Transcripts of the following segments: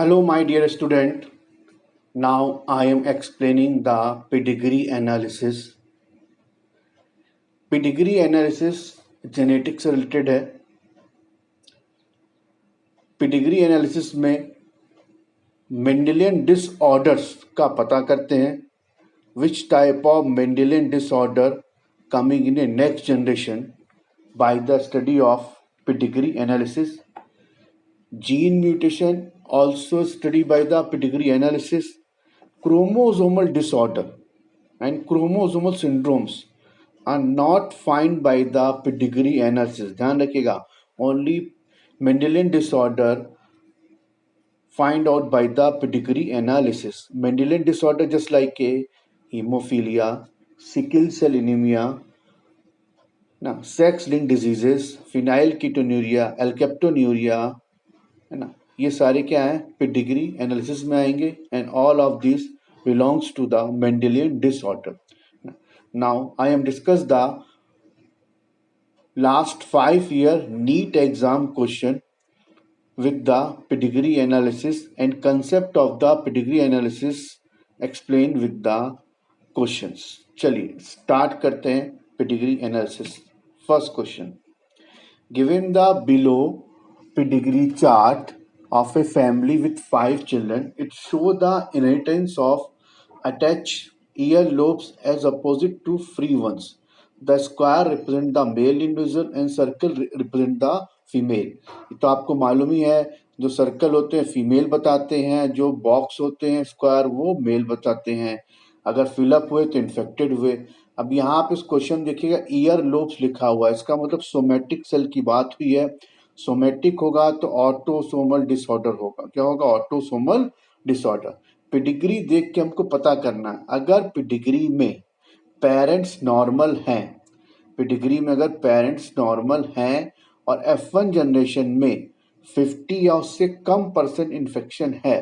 Hello, my dear student. Now I am explaining the pedigree analysis. Pedigree analysis genetics से related है. Pedigree analysis में Mendelian disorders का पता करते हैं. Which type of Mendelian disorder coming in a next generation by the study of pedigree analysis. Gene mutation also studied by the pedigree analysis. Chromosomal disorder and chromosomal syndromes are not found by the pedigree analysis. ध्यान रखिएगा, only Mendelian disorder find out by the pedigree analysis. Mendelian disorder just like a hemophilia, sickle cell anemia, ना sex link diseases, फिनाइलकीटोन्यूरिया, एल्केप्टोन्यूरिया, है ना, ये सारे क्या है pedigree analysis में आएंगे. And all of this belongs to the Mendelian disorder. Now I am discuss the last 5 year NEET exam question with the pedigree analysis and concept of the pedigree analysis explained with the questions. चलिए start करते हैं pedigree analysis. First question. Given the below pedigree chart of a family with 5 children, it shows the inheritance of attached earlobes as opposite to free ones. The square represent the male individual and circle represent the female. तो आपको मालूम ही है, जो circle होते हैं female बताते हैं, जो बॉक्स होते हैं स्क्वायर वो मेल बताते हैं. अगर फिलअप हुए तो इन्फेक्टेड हुए. अब यहाँ पे इस क्वेश्चन देखिएगा ईयर लोब्स लिखा हुआ है, इसका मतलब सोमेटिक सेल की बात हुई है. सोमेटिक होगा तो ऑटोसोमल डिसऑर्डर होगा. क्या होगा? Autosomal disorder. पेडिग्री देख के हमको पता करना है. अगर पेडिग्री में पेरेंट्स नॉर्मल हैं, पेडिग्री में अगर पेरेंट्स नॉर्मल हैं और F1 जनरेशन में 50 या उससे कम % इन्फेक्शन है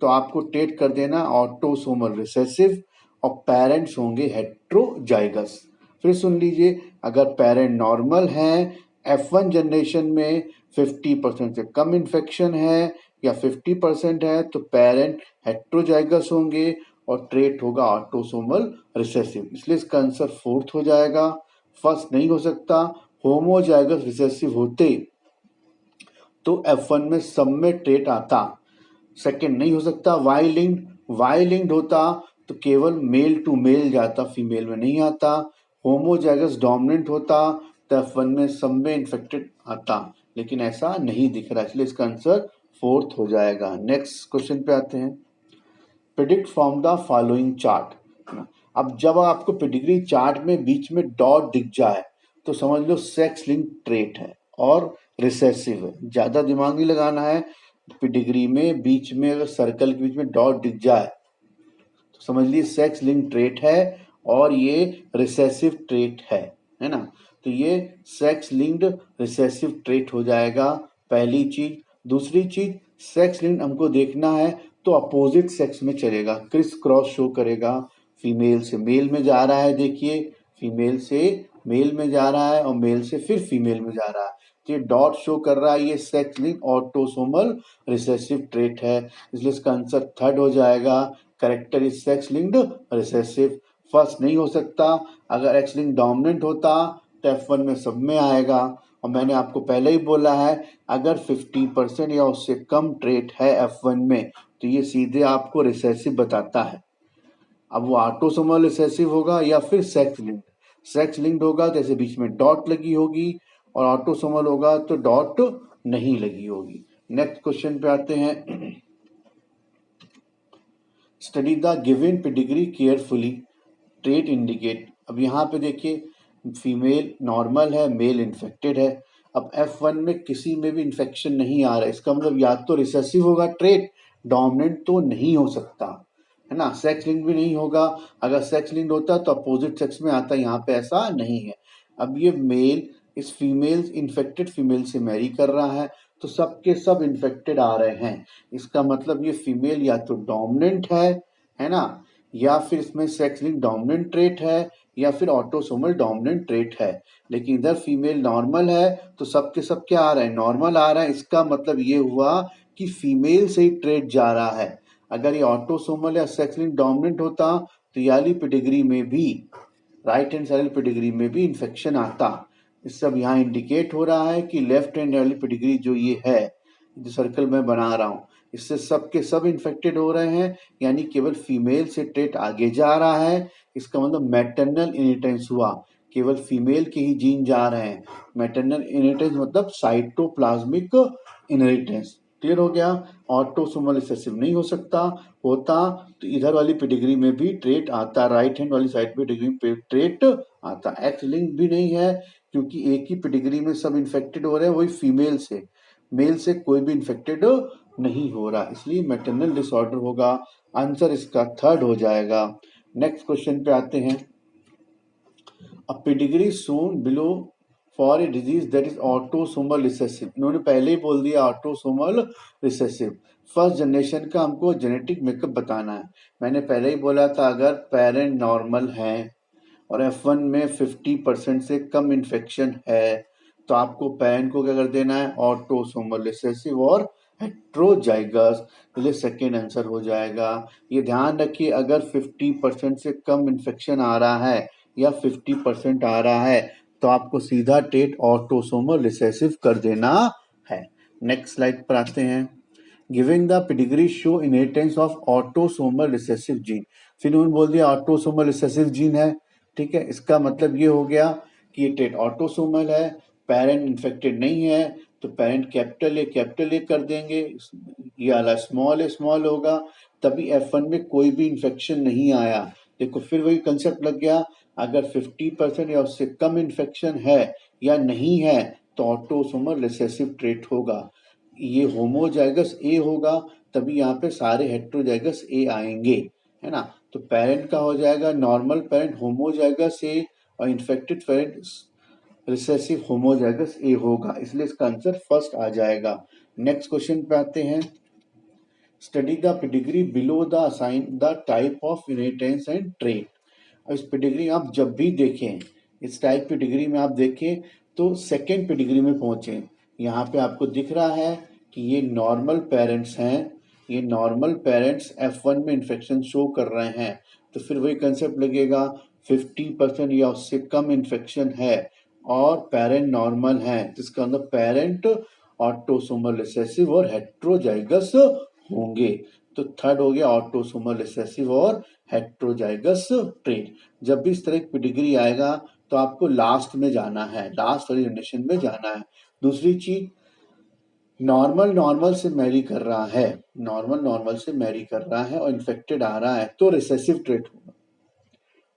तो आपको टेट कर देना ऑटोसोमल रिसेसिव और पेरेंट्स होंगे हेट्रोजाइगस. फिर सुन लीजिए, अगर पेरेंट नॉर्मल हैं, F1 जनरेशन में 50% से कम इन्फेक्शन है या 50% है तो पेरेंट हेट्रोजाइगस होंगे और ट्रेट होगा ऑटोसोमल रिसेसिव. इसलिए इसका आंसर फोर्थ हो जाएगा. फर्स्ट नहीं हो सकता. होमोजाइगस रिसेसिव होते तो F1 में सब में ट्रेट आता. सेकेंड नहीं हो सकता. वाई लिंक्ड होता तो केवल मेल टू मेल जाता, फीमेल में नहीं आता. होमोजाइगस डोमिनेंट होता तो F1 में सब में इन्फेक्टेड आता, लेकिन ऐसा नहीं दिख रहा, इसलिए इसका आंसर फोर्थ हो जाएगा. नेक्स्ट क्वेश्चन पे आते हैं. Predict from the following chart. अब जब आपको पेडिग्री चार्ट में बीच में डॉट दिख जाए तो समझ लो सेक्स लिंक ट्रेट है और रिसेसिव है. ज्यादा दिमाग नहीं लगाना है. पेडिग्री में बीच में अगर सर्कल के बीच में डॉट दिख जाए तो समझ लीजिए सेक्स लिंक ट्रेट है और ये रिसेसिव ट्रेट है ना. तो ये सेक्स लिंक्ड रिसेसिव ट्रेट हो जाएगा, पहली चीज. दूसरी चीज, सेक्स लिंक्ड हमको देखना है तो अपोजिट सेक्स में चलेगा, क्रिस क्रॉस शो करेगा. फीमेल से मेल में जा रहा है, देखिए फीमेल से मेल में जा रहा है और मेल से फिर फीमेल में जा रहा है. तो ये डॉट शो कर रहा है, ये sex link autosomal recessive trait है, इसलिए इसका आंसर थर्ड हो जाएगा. Character is sex linked recessive. First नहीं हो सकता. अगर एक्स लिंक डोमिनेंट होता तो F1 में सब में आएगा. और मैंने आपको पहले ही बोला है, अगर 50% या उससे कम ट्रेट है F1 में तो ये सीधे आपको रिसेसिव बताता है. अब वो ऑटोसोमल रिसेसिव होगा या फिर सेक्स लिंक्ड. सेक्स लिंक्ड होगा तो ऐसे बीच में डॉट लगी होगी और ऑटोसोमल होगा तो डॉट नहीं लगी होगी. नेक्स्ट क्वेश्चन पे आते हैं. Study the given pedigree carefully, trait indicate. अब यहाँ पे देखिए फीमेल नॉर्मल है, मेल इन्फेक्टेड है. अब F1 में किसी में भी इन्फेक्शन नहीं आ रहा है, इसका मतलब या तो रिसेसिव होगा ट्रेट, डोमिनेंट तो नहीं हो सकता है ना. सेक्स लिंक भी नहीं होगा. अगर सेक्स लिंक होता तो अपोजिट सेक्स में आता, यहाँ पे ऐसा नहीं है. अब ये मेल इस फीमेल इन्फेक्टेड फीमेल से मैरी कर रहा है तो सबके सब इन्फेक्टेड आ रहे हैं. इसका मतलब ये फीमेल या तो डोमिनेंट है ना, या फिर इसमें सेक्स लिंक डोमिनेंट ट्रेट है या फिर ऑटोसोमल डोमिनेंट ट्रेट है. लेकिन इधर फीमेल नॉर्मल है तो सबके सब क्या आ रहा है? नॉर्मल आ रहा है. इसका मतलब ये हुआ कि फीमेल से ही ट्रेट जा रहा है। अगर ये ऑटोसोमल या सेक्स लिंक्ड डोमिनेंट होता तो ये वाली पेडिग्री में भी, राइट हैंड साइड पेडिग्री में भी इन्फेक्शन आता। इस सब यहाँ इंडिकेट हो रहा है कि लेफ्ट हैंड वाली पेडिग्री जो ये है, जो सर्कल मैं बना रहा हूँ, इससे सब के सब इन्फेक्टेड हो रहे हैं, यानी केवल फीमेल से ट्रेट आगे जा रहा है। इसका मतलब मैटरनल इनहेरिटेंस हुआ, केवल फीमेल के ही जीन जा रहे हैं। मैटरनल इनहेरिटेंस मतलब साइटोप्लाज्मिक इनहेरिटेंस। क्लियर हो गया। ऑटोसोमल रिसेसिव नहीं हो सकता, होता तो इधर वाली पेडिग्री में भी ट्रेट आता, राइट हैंड वाली साइड पेडिग्री में ट्रेट आता। एक्स लिंक भी नहीं है, क्योंकि एक ही पेडिग्री में सब इन्फेक्टेड हो रहे हैं, वही फीमेल से, मेल से कोई भी इन्फेक्टेड नहीं हो रहा, इसलिए मैटरनल डिसऑर्डर होगा। आंसर इसका थर्ड हो जाएगा। नेक्स्ट क्वेश्चन पे आते हैं। A pedigree shown below for a disease that is autosomal recessive. इन्होंने पहले ही बोल दिया ऑटोसोमल रिसेसिव। फर्स्ट जनरेशन का हमको जेनेटिक मेकअप बताना है। मैंने पहले ही बोला था अगर पेरेंट नॉर्मल है और F1 में 50% से कम इन्फेक्शन है तो आपको पेरेंट को क्या कर देना है, ऑटोसोमल रिसेसिव और हेट्रोजाइगस। इसलिए सेकेंड आंसर हो जाएगा। ये ध्यान रखिए, अगर 50% से कम इन्फेक्शन आ रहा है या 50% आ रहा है तो आपको सीधा ट्रेट ऑटोसोमल रिसेसिव कर देना है। नेक्स्ट स्लाइड पर आते हैं। Giving the pedigree show inheritance of autosomal recessive gene. फिर उन्होंने बोल दिया ऑटोसोमल रिसेसिव जीन है, ठीक है। इसका मतलब ये हो गया कि ये ट्रेट ऑटोसोमल है, पेरेंट इन्फेक्टेड नहीं है, तो पेरेंट कैपिटल ए कर देंगे, ये वाला स्मॉल होगा, तभी F1 में कोई भी इन्फेक्शन नहीं आया। देखो फिर वही कंसेप्ट लग गया, अगर 50% या उससे कम इन्फेक्शन है या नहीं है तो ऑटोसोमल रिसेसिव ट्रेट होगा। ये होमोजाइगस ए होगा, तभी यहाँ पे सारे हेट्रोजाइगस ए आएंगे, है ना। तो पेरेंट का हो जाएगा नॉर्मल पेरेंट होमोजाइगस ए और इन्फेक्टेड पेरेंट रिसेसिव होमोजाइगस ए होगा, इसलिए इसका आंसर फर्स्ट आ जाएगा। नेक्स्ट क्वेश्चन पे आते हैं। Study the pedigree below the assign the type of inheritance and trait. इस पेडिग्री आप जब भी देखें, इस टाइप पेडिग्री में आप देखें तो सेकेंड पेडिग्री में पहुंचे। यहाँ पे आपको दिख रहा है कि ये नॉर्मल पेरेंट्स हैं, ये नॉर्मल पेरेंट्स F1 में इन्फेक्शन शो कर रहे हैं, तो फिर वही कंसेप्ट लगेगा 50% या उससे कम इन्फेक्शन है और पेरेंट नॉर्मल है, जिसका मतलब पेरेंट ऑटोसोमल रिसेसिव और हेट्रोजाइगस होंगे। तो थर्ड हो गया ऑटोसोमल रिसेसिव और हेट्रोजाइगस ट्रेट। जब भी इस तरह की पेडिग्री आएगा तो आपको लास्ट में जाना है, लास्ट वाली जनरेशन में जाना है। दूसरी चीज, नॉर्मल से मैरी कर रहा है, नॉर्मल से मैरी कर रहा है और इन्फेक्टेड आ रहा है तो रिसेसिव ट्रेट होगा,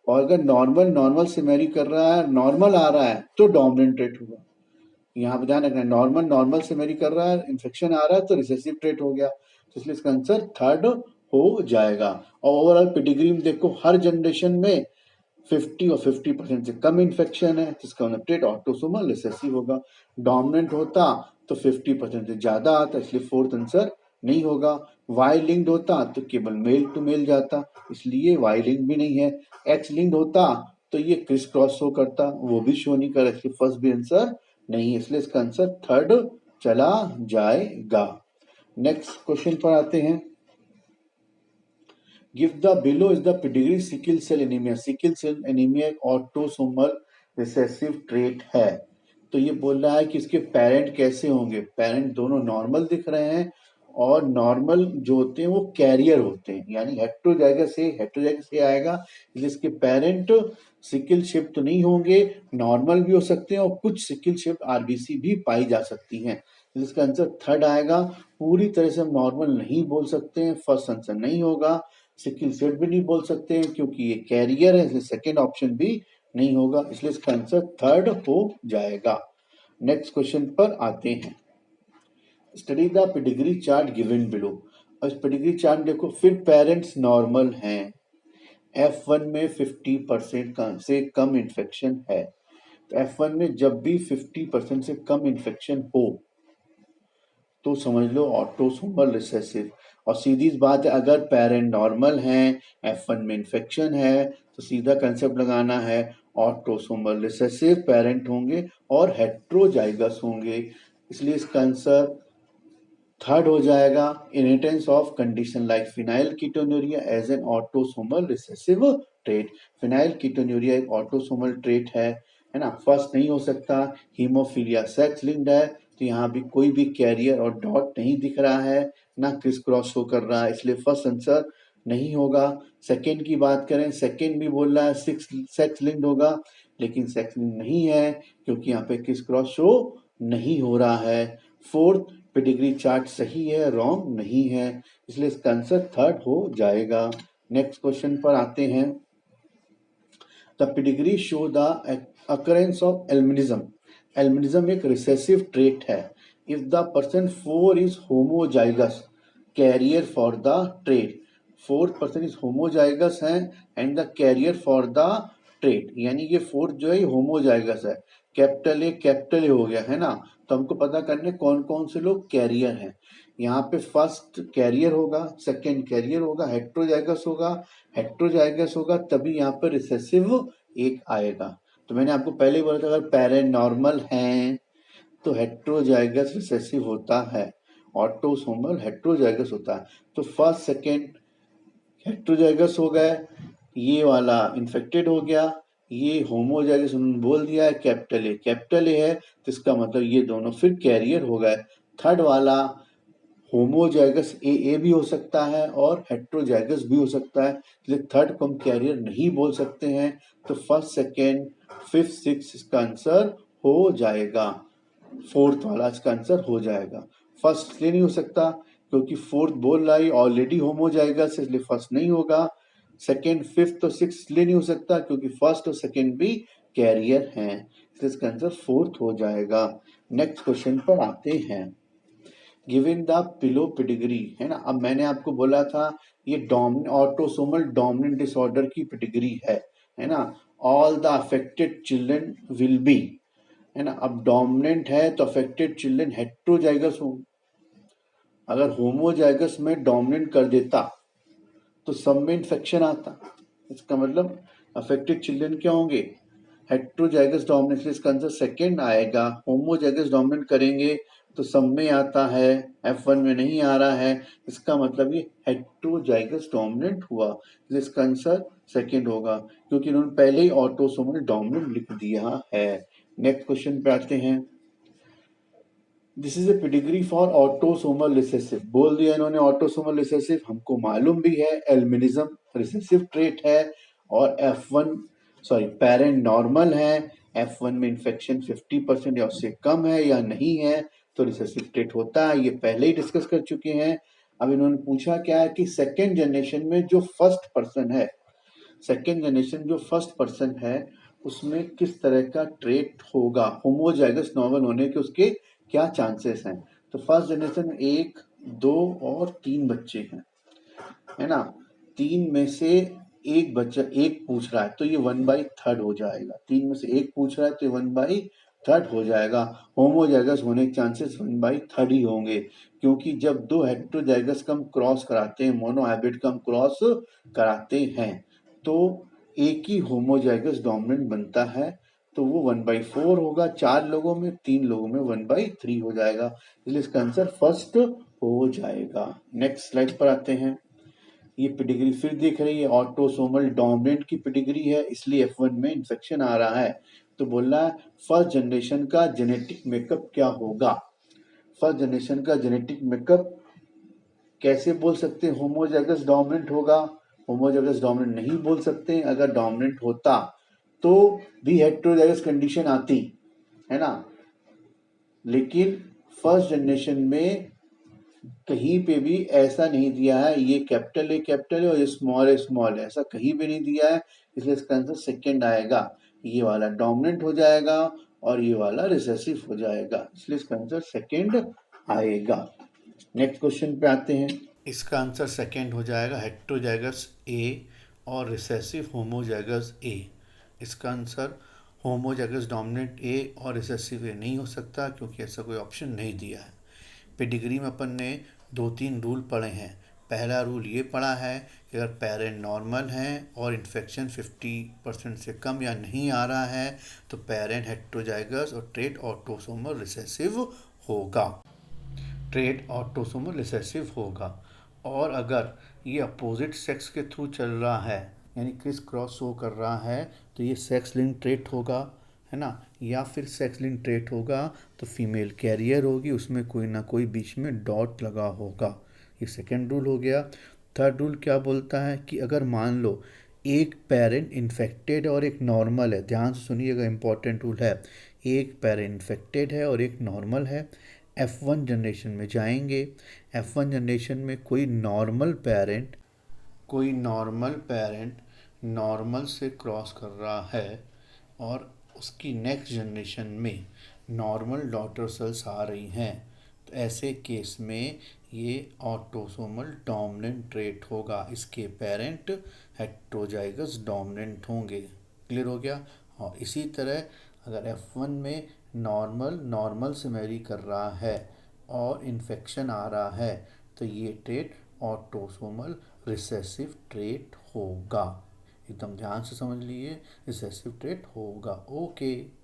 और अगर नॉर्मल से मैरी कर रहा है, नॉर्मल आ रहा है तो डोमिनेंट ट्रेट होगा। यहाँ पे ध्यान रखना, नॉर्मल से मैरी कर रहा है, इन्फेक्शन आ रहा है तो रिसेसिव ट्रेट हो गया, तो इसलिए इसका आंसर थर्ड हो जाएगा। और ओवरऑल पेडिग्री में देखो हर जनरेशन में 50 और 50% से कम इन्फेक्शन है, जिसका मतलब ट्रेट ऑटोसोमल रिसेसिव होगा। डोमिनेंट होता तो 50% से ज्यादा आता, इसलिए फोर्थ आंसर नहीं होगा। वाई लिंक्ड होता तो केवल मेल टू मेल जाता, इसलिए वाई लिंक भी नहीं है। एक्स लिंक्ड होता तो ये क्रिस क्रॉस शो करता, वो भी शो नहीं कर, इसलिए फर्स्ट भी आंसर नहीं है, इसलिए इसका आंसर थर्ड चला जाएगा। नेक्स्ट क्वेश्चन पर आते हैं। Give the below is the pedigree sickle cell anaemia. Sickle cell anaemia एक ऑटोसोमल रिसेसिव ट्रेट है, तो ये बोल रहा है कि इसके पेरेंट कैसे होंगे। पेरेंट दोनों नॉर्मल दिख रहे हैं और नॉर्मल जो होते हैं वो कैरियर होते हैं, यानी हेट्रोजाइगस से आएगा, इसलिए इसके पेरेंट सिकल शिफ्ट तो नहीं होंगे, नॉर्मल भी हो सकते हैं और कुछ सिकल शिफ्ट आरबीसी भी पाई जा सकती हैं, इसका आंसर थर्ड आएगा। पूरी तरह से हम नॉर्मल नहीं बोल सकते हैं, फर्स्ट आंसर नहीं होगा। सिकल सेल भी नहीं बोल सकते हैं क्योंकि ये कैरियर है, इसलिए सेकेंड ऑप्शन भी नहीं होगा, इसलिए इसका आंसर थर्ड हो जाएगा। नेक्स्ट क्वेश्चन पर आते हैं। Study the pedigree chart given below. और इस पेडिग्री चार्ट देखो, फिर पेरेंट्स नॉर्मल हैं, F1 में 50% से कम इन्फेक्शन है, तो F1 में जब भी 50% से कम इन्फेक्शन हो तो समझ लो ऑटोसोमल रिसेसिव। और सीधी बात है, अगर पेरेंट नॉर्मल हैं, F1 में इन्फेक्शन है, तो सीधा कंसेप्ट लगाना है ऑटोसोमल रिसेसिव पेरेंट होंगे और हेट्रोजाइगस होंगे, इसलिए इसका आंसर थर्ड हो जाएगा inheritance of condition like phenylketonuria as an autosomal recessive trait. Phenylketonuria एक ऑटोसोमल ट्रेट है ना। फर्स्ट नहीं हो सकता। हीमोफीलिया सेक्स लिंक्ड है, तो यहाँ भी कोई भी कैरियर और डॉट नहीं दिख रहा है, ना क्रिस क्रॉस शो कर रहा है, इसलिए फर्स्ट आंसर नहीं होगा। सेकेंड की बात करें, सेकेंड भी बोल रहा है सेक्स लिंक्ड होगा, लेकिन सेक्स लिंक्ड नहीं है क्योंकि यहाँ पे क्रिस क्रॉस शो नहीं हो रहा है। फोर्थ, पेडिग्री चार्ट सही है, रॉन्ग नहीं है, इसलिए इसका आंसर थर्ड हो जाएगा। नेक्स्ट क्वेश्चन पर आते हैं। The pedigree show the occurrence of albinism. Albinism एक रिसेसिव ट्रेट है if the person 4 is homozygous carrier for the trait. Fourth person is homozygous है and the carrier for the trait, यानी ये fourth जो है होमोजाइगस है। Capital A हो गया है ना। तो हमको पता करने कौन कौन से लोग कैरियर हैं। यहाँ पे फर्स्ट कैरियर होगा, सेकंड कैरियर होगा, हेट्रोजाइगस होगा तभी यहाँ पर रिसेसिव एक आएगा। तो मैंने आपको पहले ही बोला था अगर पैरेनॉर्मल हैं तो हेट्रोजाइगस रिसेसिव होता है, ऑटोसोमल हेट्रोजाइगस होता है। तो फर्स्ट सेकंड हेट्रोजाइगस हो गए, ये वाला इन्फेक्टेड हो गया, ये होमोजाइगस उन्होंने बोल दिया है कैपिटल ए है, तो इसका मतलब ये दोनों फिर कैरियर हो गए। थर्ड वाला होमोजाइगस ए भी हो सकता है और हेट्रोजाइगस भी हो सकता है, इसलिए थर्ड को हम कैरियर नहीं बोल सकते हैं। तो फर्स्ट सेकेंड फिफ्थ सिक्स इसका आंसर हो जाएगा। फोर्थ वाला इसका आंसर हो जाएगा। फर्स्ट इसलिए नहीं हो सकता क्योंकि फोर्थ बोल रहा है ऑलरेडी होमोजाइगस, इसलिए फर्स्ट नहीं होगा। सेकेंड फिफ्थ और सिक्स इसलिए नहीं हो सकता क्योंकि फर्स्ट और सेकेंड भी कैरियर हैं, इसलिए इसका आंसर फोर्थ हो जाएगा। नेक्स्ट क्वेश्चन पर आते हैं। गिवन द पिलो पेडिग्री है ना। अब मैंने आपको बोला था ये ऑटोसोमल डोमिनेंट डिसऑर्डर की पेडिग्री है ना। All the affected children will be, है ना। अब डोमिनेंट है तो अफेक्टेड चिल्ड्रन हेट्रोजाइगस हो। अगर होमोजाइगस में डोमिनेंट कर देता तो सब में इन्फेक्शन आता, इसका मतलब अफेक्टेड चिल्ड्रन क्या होंगे, हेट्रोजाइगस डोमिनेंट, इसका आंसर सेकंड आएगा। होमोजाइगस डोमिनेंट करेंगे तो सब में आता है, F1 में नहीं आ रहा है, इसका मतलब ये हेट्रोजाइगस डोमिनेंट हुआ, इसका आंसर सेकंड होगा क्योंकि इन्होंने पहले ही ऑटोसोमल डोमिनेंट लिख दिया है। नेक्स्ट क्वेश्चन पे आते हैं। This is a pedigree for autosomal recessive, बोल दिया इन्होंने ऑटोसोमल रिसेसिव, हमको मालूम भी है एल्बिनिज्म रिसेसिव ट्रेट है और F1 पेरेंट नॉर्मल है, F1 में इन्फेक्शन 50% या उससे कम है या नहीं है तो रिसेसिव ट्रेट होता है, ये पहले ही डिस्कस कर चुके हैं। अब इन्होंने पूछा क्या है कि सेकेंड जनरेशन में जो फर्स्ट पर्सन है, सेकेंड जनरेशन जो फर्स्ट पर्सन है उसमें किस तरह का ट्रेट होगा, होमोजाइगस नॉर्मल होने के उसके क्या चांसेस हैं। तो फर्स्ट जनरेशन में 1, 2 और 3 बच्चे हैं, है ना। 3 में से एक बच्चा एक पूछ रहा है तो ये 1/3 हो जाएगा। 3 में से एक पूछ रहा है तो ये 1/3 हो जाएगा। होमोजाइगस होने के चांसेस 1/3 ही होंगे क्योंकि जब दो हेट्रोजाइगस का हम क्रॉस कराते हैं, मोनोहाइब्रिड का हम क्रॉस कराते हैं तो एक ही होमोजाइगस डोमिनेंट बनता है, तो वो 1/4 होगा 4 लोगों में, 3 लोगों में 1/3 हो जाएगा, इसलिए इसका आंसर फर्स्ट हो जाएगा। नेक्स्ट स्लाइड पर आते हैं। ये पेडिग्री फिर देख रही है, ऑटोसोमल डोमिनेंट की पेडिग्री है इसलिए F1 में इन्फेक्शन आ रहा है। तो बोल रहा है फर्स्ट जनरेशन का जेनेटिक मेकअप क्या होगा। फर्स्ट जनरेशन का जेनेटिक मेकअप कैसे बोल सकते हैं, होमोजाइगस डोमिनेंट होगा, होमोजाइगस डोमिनेंट नहीं बोल सकते, अगर डोमिनेंट होता तो भी हेट्रोजाइगस कंडीशन आती, है ना। लेकिन फर्स्ट जनरेशन में कहीं पे भी ऐसा नहीं दिया है ये कैपिटल है और ये स्मॉल है, ऐसा कहीं भी नहीं दिया है, इसलिए इसका आंसर सेकंड आएगा। ये वाला डोमिनेंट हो जाएगा और ये वाला रिसेसिव हो जाएगा, इसलिए इसका आंसर सेकंड आएगा। नेक्स्ट क्वेश्चन पे आते हैं। इसका आंसर सेकंड हो जाएगा, हेट्रोजाइगस ए और रिसेसिव होमोजाइगस ए। इसका आंसर होमोजाइगस डोमिनेंट ए और रिसेसिव ए नहीं हो सकता क्योंकि ऐसा कोई ऑप्शन नहीं दिया है। पेडिग्री में अपन ने 2-3 रूल पढ़े हैं। पहला रूल ये पढ़ा है कि अगर पेरेंट नॉर्मल हैं और इन्फेक्शन 50% से कम या नहीं आ रहा है तो पेरेंट हेट्रोजाइगस और ट्रेट ऑटोसोमल रिसेसिव होगा। ट्रेट ऑटोसोमल रिसेसिव होगा। और अगर ये अपोजिट सेक्स के थ्रू चल रहा है, यानी क्रिस क्रॉस शो कर रहा है, तो ये सेक्स लिंक ट्रेट होगा, है ना। या फिर सेक्स लिंक ट्रेट होगा तो फीमेल कैरियर होगी, उसमें कोई ना कोई बीच में डॉट लगा होगा। ये सेकेंड रूल हो गया। थर्ड रूल क्या बोलता है कि अगर मान लो एक पेरेंट इन्फेक्टेड और एक नॉर्मल है, ध्यान से सुनिएगा, इंपॉर्टेंट रूल है, एक पेरेंट इन्फेक्टेड है और एक नॉर्मल है, F1 जनरेशन में जाएंगे। F1 जनरेशन में कोई नॉर्मल पेरेंट नॉर्मल से क्रॉस कर रहा है और उसकी नेक्स्ट जनरेशन में नॉर्मल डॉटर सेल्स आ रही हैं, तो ऐसे केस में ये ऑटोसोमल डोमिनेंट ट्रेट होगा। इसके पेरेंट हेट्रोजाइगस डोमिनेंट होंगे। क्लियर हो गया। और इसी तरह अगर F1 में नॉर्मल से मैरी कर रहा है और इन्फेक्शन आ रहा है, तो ये ट्रेट ऑटोसोमल रिसेसिव ट्रेट होगा। एकदम ध्यान से समझ लीजिए, रिसेसिव ट्रेट होगा। ओके।